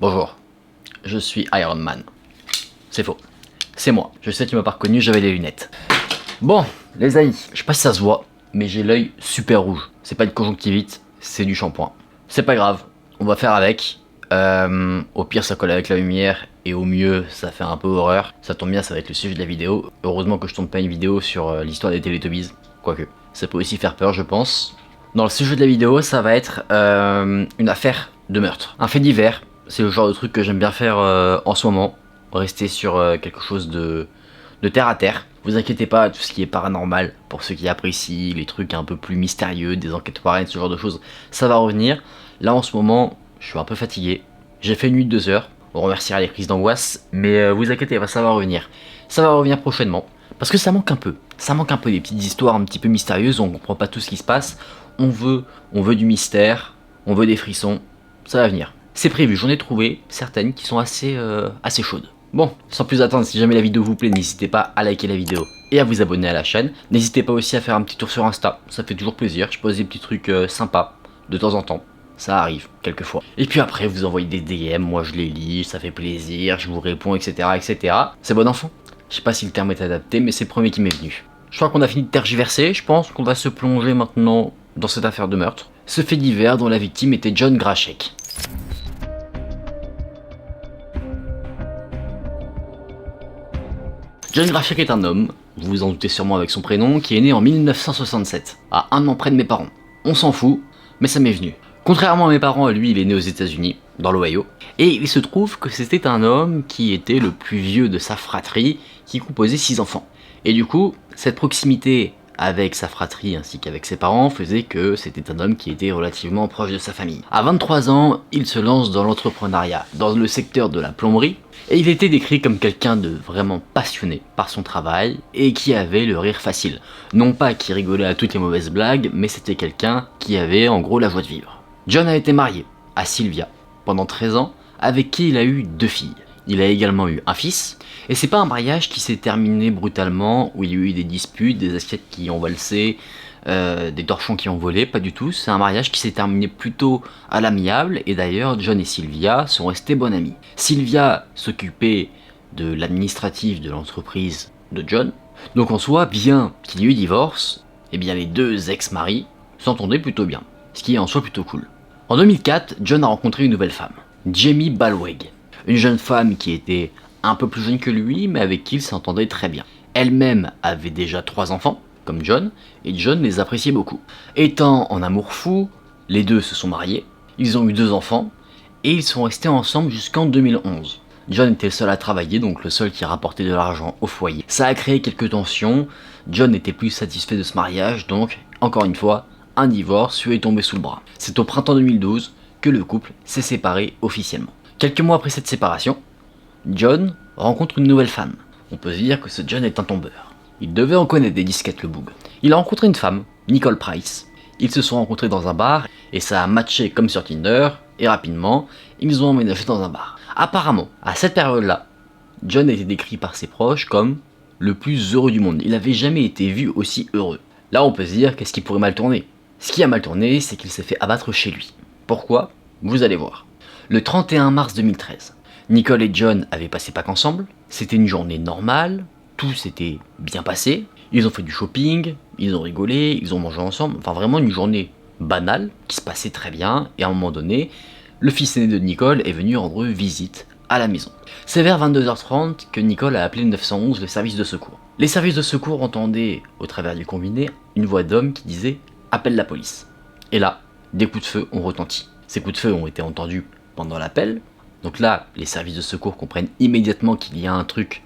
Bonjour, je suis Iron Man. C'est faux. C'est moi. Je sais, tu m'as pas reconnu, j'avais des lunettes. Bon, les amis, je sais pas si ça se voit, mais j'ai l'œil super rouge. C'est pas une conjonctivite, c'est du shampoing. C'est pas grave, on va faire avec. Au pire, ça colle avec la lumière, et au mieux, ça fait un peu horreur. Ça tombe bien, ça va être le sujet de la vidéo. Heureusement que je tourne pas une vidéo sur l'histoire des Teletubbies. Quoique, ça peut aussi faire peur, je pense. Dans le sujet de la vidéo, ça va être une affaire de meurtre. Un fait divers. C'est le genre de truc que j'aime bien faire en ce moment. Rester sur quelque chose de terre à terre. Vous inquiétez pas, tout ce qui est paranormal, pour ceux qui apprécient les trucs un peu plus mystérieux, des enquêtes foraines, ce genre de choses, ça va revenir. Là en ce moment, je suis un peu fatigué. J'ai fait une nuit de 2 heures. On remerciera les crises d'angoisse, mais vous inquiétez pas, ça va revenir. Ça va revenir prochainement. Parce que ça manque un peu. Ça manque un peu des petites histoires un petit peu mystérieuses, on comprend pas tout ce qui se passe. On veut du mystère, on veut des frissons, ça va venir. C'est prévu, j'en ai trouvé certaines qui sont assez chaudes. Bon, sans plus attendre, si jamais la vidéo vous plaît, n'hésitez pas à liker la vidéo et à vous abonner à la chaîne. N'hésitez pas aussi à faire un petit tour sur Insta, ça fait toujours plaisir, je pose des petits trucs sympas de temps en temps. Ça arrive, quelquefois. Et puis après, vous envoyez des DM, moi je les lis, ça fait plaisir, je vous réponds, etc. etc. C'est bon enfant? Je sais pas si le terme est adapté, mais c'est le premier qui m'est venu. Je crois qu'on a fini de tergiverser, je pense qu'on va se plonger maintenant dans cette affaire de meurtre. Ce fait divers dont la victime était John Grashek. John Grashek est un homme, vous vous en doutez sûrement avec son prénom, qui est né en 1967, à un an près de mes parents. On s'en fout, mais ça m'est venu. Contrairement à mes parents, lui il est né aux États-Unis, dans l'Ohio, et il se trouve que c'était un homme qui était le plus vieux de sa fratrie, qui composait 6 enfants. Et du coup, cette proximité avec sa fratrie ainsi qu'avec ses parents faisait que c'était un homme qui était relativement proche de sa famille. À 23 ans, il se lance dans l'entrepreneuriat, dans le secteur de la plomberie, et il était décrit comme quelqu'un de vraiment passionné par son travail et qui avait le rire facile. Non pas qui rigolait à toutes les mauvaises blagues, mais c'était quelqu'un qui avait en gros la joie de vivre. John a été marié à Sylvia pendant 13 ans, avec qui il a eu 2 filles. Il a également eu un fils, et c'est pas un mariage qui s'est terminé brutalement, où il y a eu des disputes, des assiettes qui ont valsé, des torchons qui ont volé, pas du tout. C'est un mariage qui s'est terminé plutôt à l'amiable, et d'ailleurs John et Sylvia sont restés bonnes amies. Sylvia s'occupait de l'administratif de l'entreprise de John, donc en soi, bien qu'il y ait eu divorce, et bien les deux ex-maris s'entendaient plutôt bien, ce qui est en soi plutôt cool. En 2004, John a rencontré une nouvelle femme, Jamie Balweg. Une jeune femme qui était un peu plus jeune que lui, mais avec qui il s'entendait très bien. Elle-même avait déjà 3 enfants, comme John, et John les appréciait beaucoup. Étant en amour fou, les deux se sont mariés, ils ont eu 2 enfants, et ils sont restés ensemble jusqu'en 2011. John était le seul à travailler, donc le seul qui rapportait de l'argent au foyer. Ça a créé quelques tensions, John n'était plus satisfait de ce mariage, donc, encore une fois, un divorce lui est tombé sous le bras. C'est au printemps 2012 que le couple s'est séparé officiellement. Quelques mois après cette séparation, John rencontre une nouvelle femme. On peut se dire que ce John est un tombeur. Il devait en connaître des disquettes le boug. Il a rencontré une femme, Nicole Price. Ils se sont rencontrés dans un bar et ça a matché comme sur Tinder et rapidement, ils ont emménagé dans un bar. Apparemment, à cette période-là, John a été décrit par ses proches comme le plus heureux du monde. Il n'avait jamais été vu aussi heureux. Là, on peut se dire qu'est-ce qui pourrait mal tourner. Ce qui a mal tourné, c'est qu'il s'est fait abattre chez lui. Pourquoi? Vous allez voir. Le 31 mars 2013, Nicole et John avaient passé Pâques ensemble, c'était une journée normale, tout s'était bien passé, ils ont fait du shopping, ils ont rigolé, ils ont mangé ensemble, enfin vraiment une journée banale qui se passait très bien, et à un moment donné, le fils aîné de Nicole est venu rendre visite à la maison. C'est vers 22h30 que Nicole a appelé 911, le service de secours. Les services de secours entendaient, au travers du combiné, une voix d'homme qui disait « Appelle la police ». Et là, des coups de feu ont retenti. Ces coups de feu ont été entendus pendant l'appel, donc là, les services de secours comprennent immédiatement qu'il y a un truc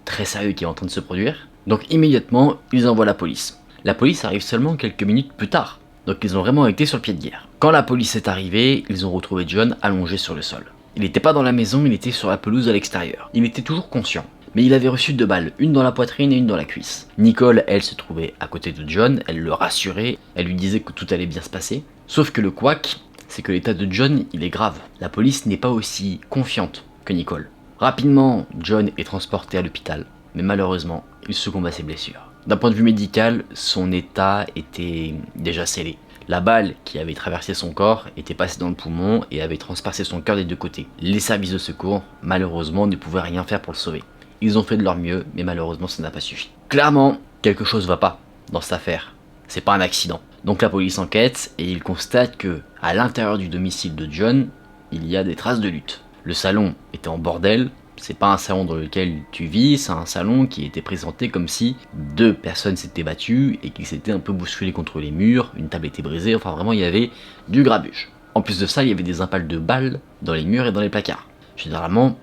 très sérieux qui est en train de se produire, donc immédiatement, ils envoient la police. La police arrive seulement quelques minutes plus tard, donc ils ont vraiment été sur le pied de guerre. Quand la police est arrivée, ils ont retrouvé John allongé sur le sol. Il n'était pas dans la maison, il était sur la pelouse à l'extérieur. Il était toujours conscient, mais il avait reçu 2 balles, une dans la poitrine et une dans la cuisse. Nicole, elle, se trouvait à côté de John, elle le rassurait, elle lui disait que tout allait bien se passer, sauf que le couac, c'est que l'état de John, il est grave. La police n'est pas aussi confiante que Nicole. Rapidement, John est transporté à l'hôpital, mais malheureusement, il succombe à ses blessures. D'un point de vue médical, son état était déjà scellé. La balle qui avait traversé son corps était passée dans le poumon et avait transpercé son cœur des deux côtés. Les services de secours, malheureusement, ne pouvaient rien faire pour le sauver. Ils ont fait de leur mieux, mais malheureusement ça n'a pas suffi. Clairement, quelque chose va pas dans cette affaire. C'est pas un accident. Donc la police enquête et il constate que, à l'intérieur du domicile de John, il y a des traces de lutte. Le salon était en bordel, c'est pas un salon dans lequel tu vis, c'est un salon qui était présenté comme si deux personnes s'étaient battues et qu'ils s'étaient un peu bousculés contre les murs, une table était brisée, enfin vraiment il y avait du grabuge. En plus de ça, il y avait des impales de balles dans les murs et dans les placards. Généralement,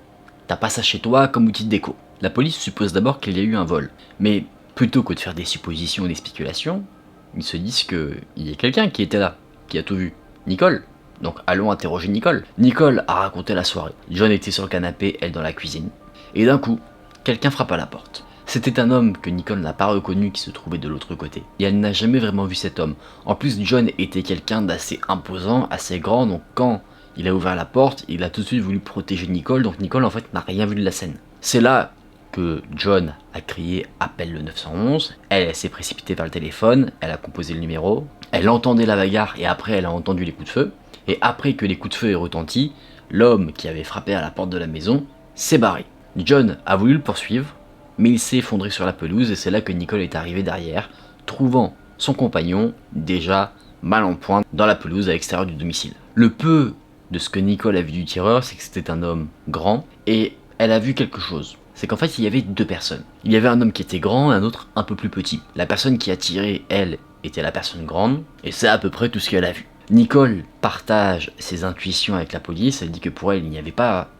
t'as pas ça chez toi comme outil de déco. La police suppose d'abord qu'il y a eu un vol, mais plutôt que de faire des suppositions et des spéculations, ils se disent qu'il y a quelqu'un qui était là, qui a tout vu. Nicole. Donc allons interroger Nicole. Nicole a raconté la soirée. John était sur le canapé, elle dans la cuisine. Et d'un coup, quelqu'un frappe à la porte. C'était un homme que Nicole n'a pas reconnu qui se trouvait de l'autre côté. Et elle n'a jamais vraiment vu cet homme. En plus, John était quelqu'un d'assez imposant, assez grand, donc quand il a ouvert la porte, il a tout de suite voulu protéger Nicole, donc Nicole en fait n'a rien vu de la scène. C'est là que John a crié « Appelle le 911 », elle s'est précipitée vers le téléphone, elle a composé le numéro, elle entendait la bagarre et après elle a entendu les coups de feu, et après que les coups de feu aient retenti, l'homme qui avait frappé à la porte de la maison s'est barré. John a voulu le poursuivre, mais il s'est effondré sur la pelouse et c'est là que Nicole est arrivée derrière, trouvant son compagnon déjà mal en point dans la pelouse à l'extérieur du domicile. Le peu de ce que Nicole a vu du tireur, c'est que c'était un homme grand et elle a vu quelque chose. C'est qu'en fait il y avait deux personnes. Il y avait un homme qui était grand et un autre un peu plus petit. La personne qui a tiré, elle, était la personne grande et c'est à peu près tout ce qu'elle a vu. Nicole partage ses intuitions avec la police, elle dit que pour elle il n'y avait pas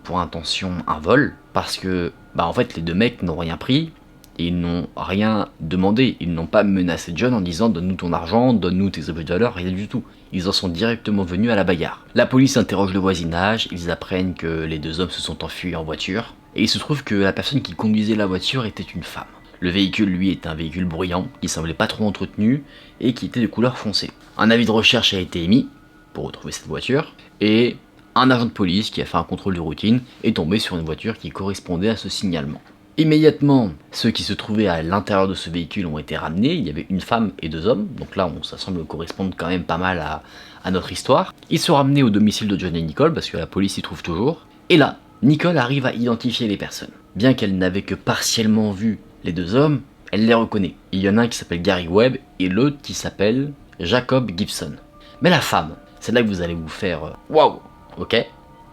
pour intention un vol, parce que en fait les deux mecs n'ont rien pris, et ils n'ont rien demandé, ils n'ont pas menacé John en disant donne-nous ton argent, donne-nous tes objets de valeur, rien du tout. Ils en sont directement venus à la bagarre. La police interroge le voisinage, ils apprennent que les deux hommes se sont enfuis en voiture, et il se trouve que la personne qui conduisait la voiture était une femme. Le véhicule, lui, est un véhicule bruyant, qui semblait pas trop entretenu, et qui était de couleur foncée. Un avis de recherche a été émis, pour retrouver cette voiture, et un agent de police qui a fait un contrôle de routine est tombé sur une voiture qui correspondait à ce signalement. Immédiatement, ceux qui se trouvaient à l'intérieur de ce véhicule ont été ramenés, il y avait une femme et deux hommes, donc là ça semble correspondre quand même pas mal à notre histoire. Ils sont ramenés au domicile de John et Nicole, parce que la police y trouve toujours, et là, Nicole arrive à identifier les personnes. Bien qu'elle n'avait que partiellement vu les deux hommes, elle les reconnaît. Il y en a un qui s'appelle Gary Webb et l'autre qui s'appelle Jacob Gibson. Mais la femme, c'est là que vous allez vous faire waouh, ok,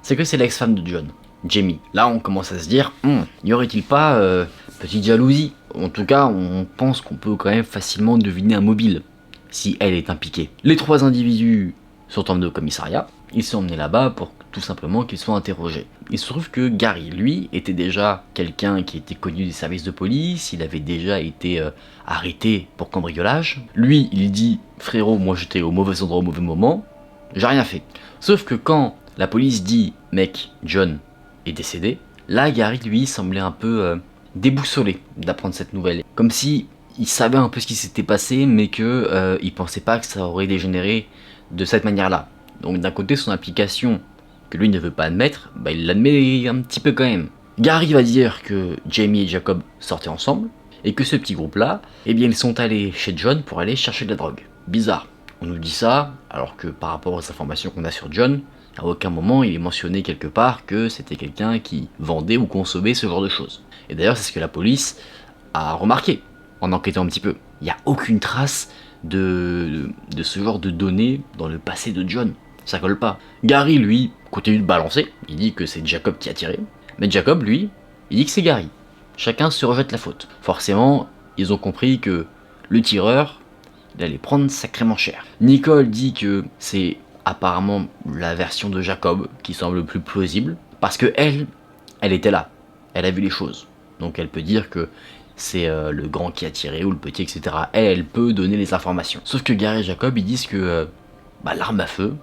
c'est que c'est l'ex-femme de John, Jamie. Là on commence à se dire, n'y aurait-il pas petite jalousie? En tout cas on pense qu'on peut quand même facilement deviner un mobile, si elle est impliquée. Les trois individus sont emmenés au commissariat, ils sont emmenés là-bas pour tout simplement qu'ils soient interrogés. Il se trouve que Gary, lui, était déjà quelqu'un qui était connu des services de police, il avait déjà été arrêté pour cambriolage. Lui, il dit, frérot, moi j'étais au mauvais endroit au mauvais moment, j'ai rien fait. Sauf que quand la police dit, mec, John est décédé, là Gary, lui, semblait un peu déboussolé d'apprendre cette nouvelle. Comme si il savait un peu ce qui s'était passé, mais que il pensait pas que ça aurait dégénéré de cette manière-là. Donc d'un côté, son implication que lui ne veut pas admettre, il l'admet un petit peu quand même. Gary va dire que Jamie et Jacob sortaient ensemble, et que ce petit groupe-là, eh bien ils sont allés chez John pour aller chercher de la drogue. Bizarre. On nous dit ça, alors que par rapport aux informations qu'on a sur John, à aucun moment il est mentionné quelque part que c'était quelqu'un qui vendait ou consommait ce genre de choses. Et d'ailleurs c'est ce que la police a remarqué en enquêtant un petit peu. Il n'y a aucune trace de ce genre de données dans le passé de John. Ça colle pas. Gary, lui, continue de balancer, il dit que c'est Jacob qui a tiré, mais Jacob, lui, il dit que c'est Gary. Chacun se rejette la faute. Forcément, ils ont compris que le tireur, il allait prendre sacrément cher. Nicole dit que c'est apparemment la version de Jacob qui semble le plus plausible, parce que elle était là, elle a vu les choses. Donc elle peut dire que c'est le grand qui a tiré ou le petit, etc. Elle peut donner les informations. Sauf que Gary et Jacob, ils disent que l'arme à feu,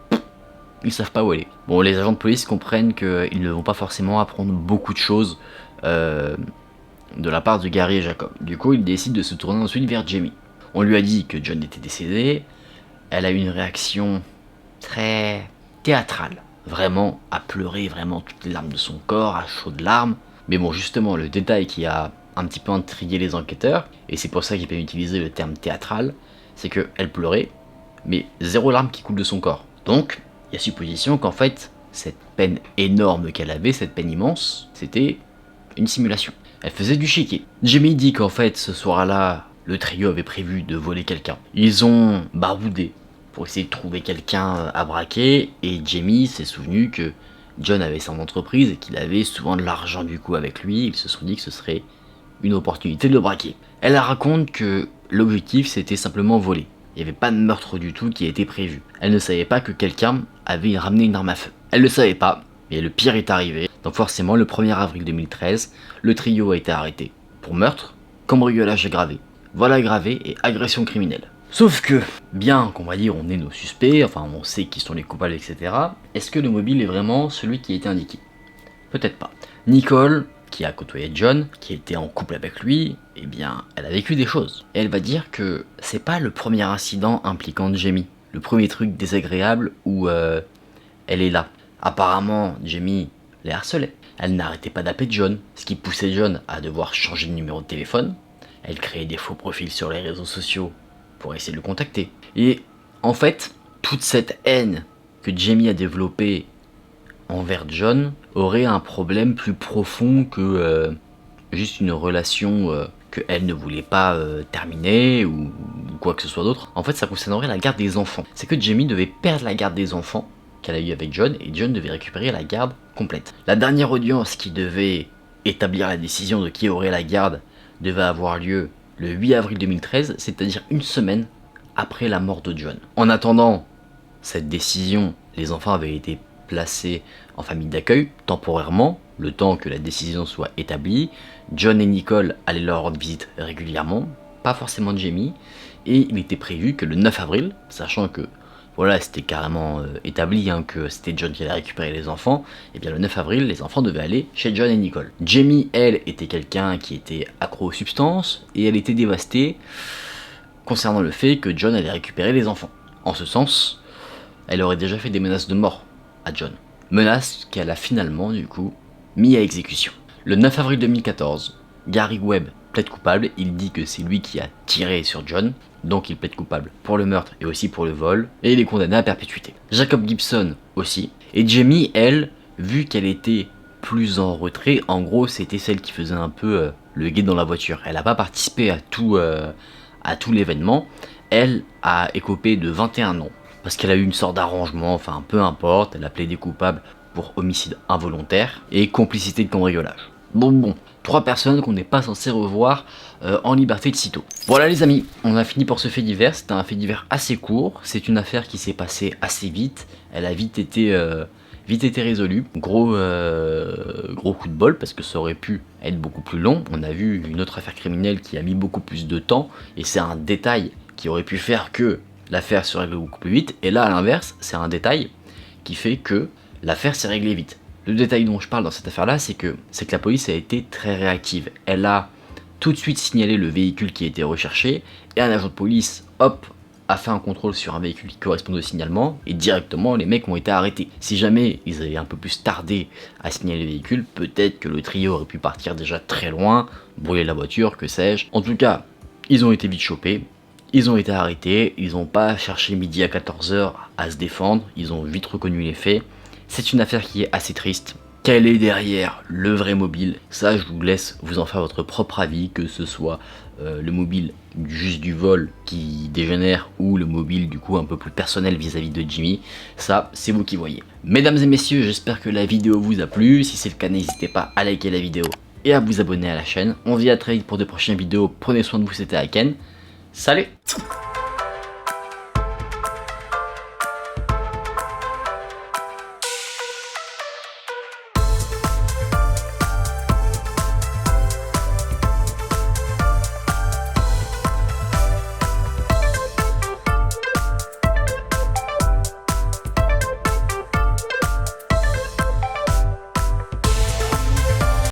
ils savent pas où elle est. Bon, les agents de police comprennent qu'ils ne vont pas forcément apprendre beaucoup de choses de la part de Gary et Jacob. Du coup, ils décident de se tourner ensuite vers Jamie. On lui a dit que John était décédé, elle a eu une réaction très théâtrale. Vraiment, à pleurer vraiment toutes les larmes de son corps, à chaudes larmes. Mais bon, justement, le détail qui a un petit peu intrigué les enquêteurs, et c'est pour ça qu'ils peuvent utiliser le terme théâtral, c'est qu'elle pleurait, mais 0 larme qui coule de son corps. Donc, il y a supposition qu'en fait, cette peine énorme qu'elle avait, cette peine immense, c'était une simulation. Elle faisait du chiquet. Jamie dit qu'en fait, ce soir-là, le trio avait prévu de voler quelqu'un. Ils ont baroudé pour essayer de trouver quelqu'un à braquer, et Jamie s'est souvenu que John avait son entreprise et qu'il avait souvent de l'argent du coup avec lui. Ils se sont dit que ce serait une opportunité de le braquer. Elle raconte que l'objectif c'était simplement voler. Il n'y avait pas de meurtre du tout qui a été prévu. Elle ne savait pas que quelqu'un avait ramené une arme à feu. Elle ne le savait pas, mais le pire est arrivé. Donc forcément, le 1er avril 2013, le trio a été arrêté pour meurtre, cambriolage aggravé, vol aggravé et agression criminelle. Sauf que, bien qu'on va dire on est nos suspects, enfin on sait qui sont les coupables, etc., est-ce que le mobile est vraiment celui qui a été indiqué? Peut-être pas. Nicole, qui a côtoyé John, qui était en couple avec lui, eh bien, elle a vécu des choses. Et elle va dire que c'est pas le premier incident impliquant Jamie, le premier truc désagréable où elle est là. Apparemment, Jamie les harcelait. Elle n'arrêtait pas d'appeler John, ce qui poussait John à devoir changer de numéro de téléphone. Elle créait des faux profils sur les réseaux sociaux pour essayer de le contacter. Et en fait, toute cette haine que Jamie a développée envers John aurait un problème plus profond que juste une relation qu'elle ne voulait pas terminer ou quoi que ce soit d'autre. En fait, ça concernerait la garde des enfants. C'est que Jamie devait perdre la garde des enfants qu'elle a eu avec John, et John devait récupérer la garde complète. La dernière audience qui devait établir la décision de qui aurait la garde devait avoir lieu le 8 avril 2013, c'est-à-dire une semaine après la mort de John. En attendant cette décision, les enfants avaient été placés en famille d'accueil temporairement, le temps que la décision soit établie. John et Nicole allaient leur rendre visite régulièrement, pas forcément Jamie, et il était prévu que le 9 avril, sachant que voilà, c'était carrément établi que c'était John qui allait récupérer les enfants, et bien le 9 avril, les enfants devaient aller chez John et Nicole. Jamie, elle, était quelqu'un qui était accro aux substances, et elle était dévastée concernant le fait que John allait récupérer les enfants. En ce sens, elle aurait déjà fait des menaces de mort à John. Menaces qu'elle a finalement, du coup, mis à exécution. Le 9 avril 2014, Gary Webb plaide coupable, il dit que c'est lui qui a tiré sur John, donc il plaide coupable pour le meurtre et aussi pour le vol, et il est condamné à perpétuité. Jacob Gibson aussi, et Jamie, elle, vu qu'elle était plus en retrait, en gros c'était celle qui faisait un peu le guet dans la voiture, elle n'a pas participé à tout l'événement, elle a écopé de 21 ans, parce qu'elle a eu une sorte d'arrangement, enfin peu importe, elle a plaidé coupable pour homicide involontaire et complicité de cambriolage. Bon, 3 personnes qu'on n'est pas censé revoir en liberté de sitôt. Voilà les amis, on a fini pour ce fait divers, c'était un fait divers assez court, c'est une affaire qui s'est passée assez vite, elle a vite été résolue, gros coup de bol parce que ça aurait pu être beaucoup plus long, on a vu une autre affaire criminelle qui a mis beaucoup plus de temps, et c'est un détail qui aurait pu faire que l'affaire se règle beaucoup plus vite, et là à l'inverse, c'est un détail qui fait que l'affaire s'est réglée vite. Le détail dont je parle dans cette affaire-là, c'est que la police a été très réactive. Elle a tout de suite signalé le véhicule qui a été recherché, et un agent de police, hop, a fait un contrôle sur un véhicule qui correspond au signalement, et directement les mecs ont été arrêtés. Si jamais ils avaient un peu plus tardé à signaler le véhicule, peut-être que le trio aurait pu partir déjà très loin, brûler la voiture, que sais-je. En tout cas, ils ont été vite chopés, ils ont été arrêtés, ils n'ont pas cherché midi à 14h à se défendre, ils ont vite reconnu les faits. C'est une affaire qui est assez triste. Quel est derrière le vrai mobile? Ça, je vous laisse vous en faire votre propre avis, que ce soit le mobile juste du vol qui dégénère ou le mobile du coup un peu plus personnel vis-à-vis de Jimmy. Ça, c'est vous qui voyez. Mesdames et messieurs, j'espère que la vidéo vous a plu. Si c'est le cas, n'hésitez pas à liker la vidéo et à vous abonner à la chaîne. On se dit à très vite pour de prochaines vidéos. Prenez soin de vous, c'était Aken. Salut!